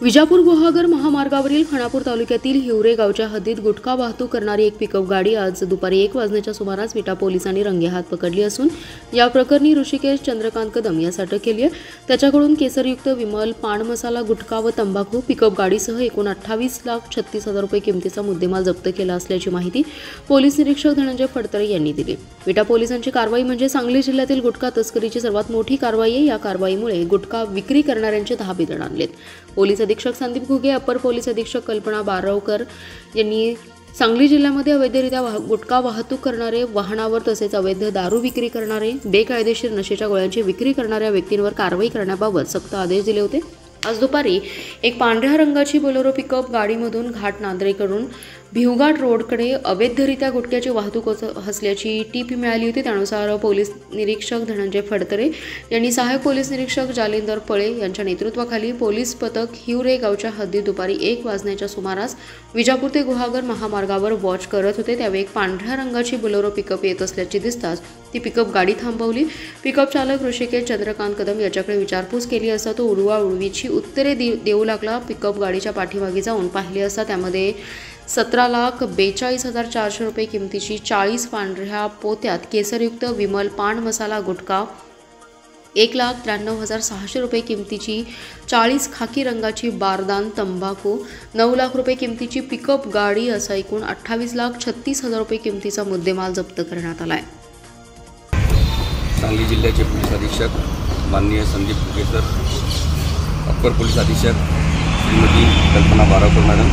विजापूर गुहागर महामार्गावरील खानापूर तालुक्यातील हिवरे गावच्या हद्दीत गुटखा वाहतूक करणारी एक पिकअप गाडी आज दुपारी 1 वाजण्याच्या सुमारास विटा पोलिसांनी रंगेहात पकडली असून या प्रकरणी ऋषिकेश चंद्रकांत कदम यास अटक केली आहे। त्याच्याकडून केसरयुक्त विमल, पान मसाला, गुटखा व तंबाखू पिकअप गाडीसह एकूण 28,36,000 रुपये किमतीचा मुद्देमाल जप्त केला असल्याची माहिती पोलीस निरीक्षक धनंजय फडतरे यांनी दिली। विटा पोलिसांची कारवाई म्हणजे सांगली जिल्ह्यातील गुटखा तस्करीची सर्वात मोठी कारवाई आहे। या कारवाईमुळे गुटखा विक्री करणाऱ्यांचे धाबे दणाणलेत। पोलीस अधीक्षक संदीप घुगे, अपर पोलीस अधीक्षक कल्पना बारवकर यांनी सांगली जिल्ह्यामध्ये अवैधरित्या गुटखा वाहतूक करणारे, वाहनावर तसेच अवैध दारू विक्री करणारे, बेकायदेशीर नशेच्या गोळ्यांची विक्री करणाऱ्या व्यक्तींवर कारवाई करण्याबाबत सक्त आदेश दिले होते। आज दुपारी एक पांढऱ्या रंगाची बोलेरो पिकअप गाडीमधून घाट नांद्रेकडून भिवघाट रोडकडे अवैधरित्या गुटख्याची वाहतूक असल्याची टीप मिळाली होती। त्यानुसार पोलीस निरीक्षक धनंजय फडतरे यांनी सहाय्यक पोलीस निरीक्षक जालिंदर पळे यांच्या नेतृत्वाखाली पोलीस पथक हिवरे गावच्या हद्दीत दुपारी 1 वाजण्याच्या सुमारास विजापूर ते गुहागर महामार्गावर वॉच करत होते। त्यावेळी एक पांढऱ्या रंगाची बोलेरो पिकअप येत असल्याची दिसताच ती पिकअप गाडी थांबवली। पिकअप चालक ऋषिकेश चंद्रकांत कदम याच्याकडे विचारपूस केली असता तो उडवाउडवीची उत्तरे देऊ लागला। पिकअप गाडीच्या पाठीमागे जाऊन पाहिले असता त्यामध्ये 17,42,400 रुपये किमतीची 40 पांढऱ्या पोत्यात केसरयुक्त विमल, पान मसाला, गुटखा, 1,93,600 रुपये किमतीची 40 खाकी रंगाची बारदान तंबाखू, 9 लाख रुपये किमतीची पिकअप गाडी असा एकूण 28,36,000 रुपये किमतीचा मुद्देमाल जप्त करण्यात आला आहे। सांगली जिल्ह्याचे पोलीस अधीक्षक माननीय Sandeep Ghuge sir, upper police अधीक्षक श्रीमती कल्पना बारवकर मॅडम,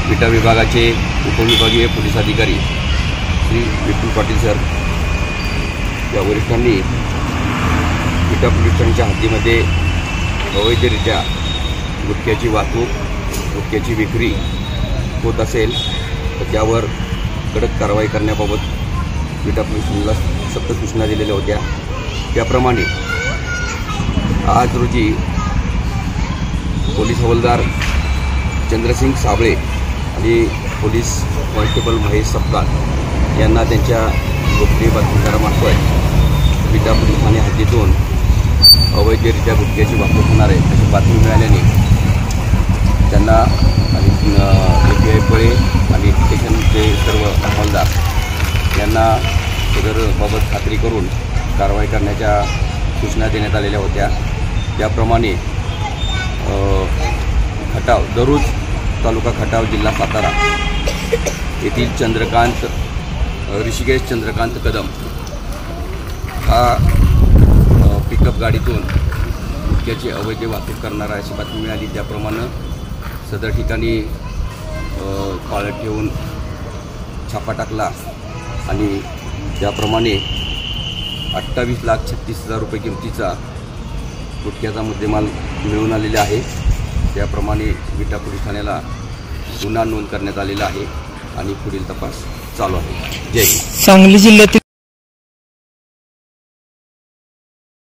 विटा विभागाचे उपविभागीय पोलीस अधिकारी श्री विपुल पाटील सर या वरिष्ठांनी विटा पोलीस स्टेशनच्या हद्दीमध्ये अवैधरित्या गुटख्याची वाहतूक, गुटख्याची विक्री होत असेल तर त्यावर कडक कारवाई करण्याबाबत विटा पोलीस स्टेशनला सक्त सूचना दिलेल्या होत्या। त्याप्रमाणे आज रोजी पोलीस हवालदार चंद्रसिंग साबळे आणि पोलीस कॉन्स्टेबल महेश सपकाळ यांना त्यांच्या गोपनीय बातमीदारामार्फत विटा पोलीस ठाणे हद्दीतून अवैधरित्या गुटख्याची वाहतूक होणार आहे अशी बातमी मिळाल्याने त्यांना आणि FBI पळे आणि स्टेशनचे सर्व हवालदार यांना सदरबाबत खात्री करून कारवाई करण्याच्या सूचना देण्यात आलेल्या होत्या। त्याप्रमाणे खटाव दरुज तालुका खटाव जिल्हा सातारा येथील ऋषिकेश चंद्रकांत कदम हा पिकअप गाडीतून गुटख्याची अवैध वाहतूक करणारा अशी बातमी मिळाली। त्याप्रमाणे सदर ठिकाणी पाळत ठेवून छापा टाकला आणि त्याप्रमाणे 28,36,000 रुपये किमतीचा गुटख्याचा मुद्देमाल मिळून आलेला आहे। त्याप्रमाणे विटा पोलीस ठाण्याला गुन्हा नोंद करण्यात आलेला आहे आणि पुढील तपास चालू आहे। जय हिंद। सांगली जिल्ह्यातील